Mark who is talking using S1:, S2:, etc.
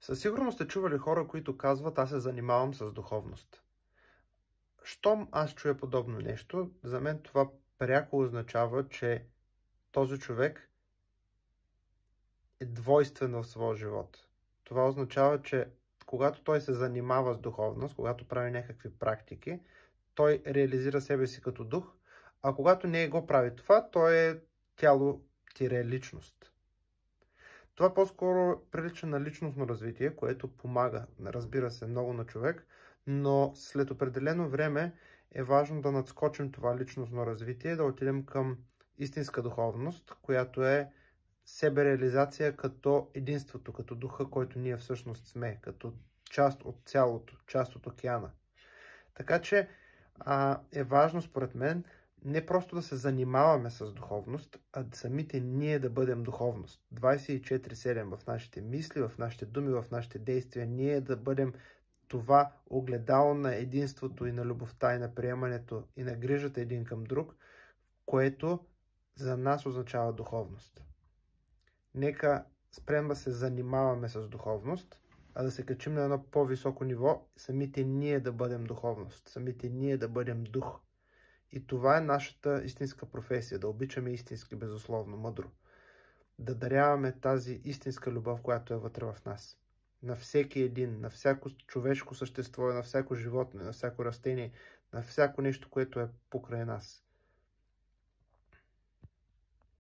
S1: Със сигурност сте чували хора, които казват: аз се занимавам с духовност. Щом аз чуя подобно нещо, за мен това пряко означава, че този човек е двойствен в своя живот. Това означава, че когато той се занимава с духовност, когато прави някакви практики, той реализира себе си като дух, а когато не го прави това, той е тяло-личност. Това по-скоро прилича на личностно развитие, което помага, разбира се, много на човек, но след определено време е важно да надскочим това личностно развитие, да отидем към истинска духовност, която е себереализация като единството, като духа, който ние всъщност сме, като част от цялото, част от океана. Така че е важно, според мен, не просто да се занимаваме с духовност, а самите ние да бъдем духовност. 24/7 в нашите мисли, в нашите думи, в нашите действия, ние да бъдем това огледало на единството и на любовта и на приемането и на грижата един към друг, което за нас означава духовност. Нека спрем да се занимаваме с духовност, а да се качим на едно по-високо ниво, самите ние да бъдем духовност, самите ние да бъдем дух. И това е нашата истинска професия, да обичаме истински, безусловно, мъдро. Да даряваме тази истинска любов, която е вътре в нас. На всеки един, на всяко човешко същество, на всяко животно, на всяко растение, на всяко нещо, което е покрай нас.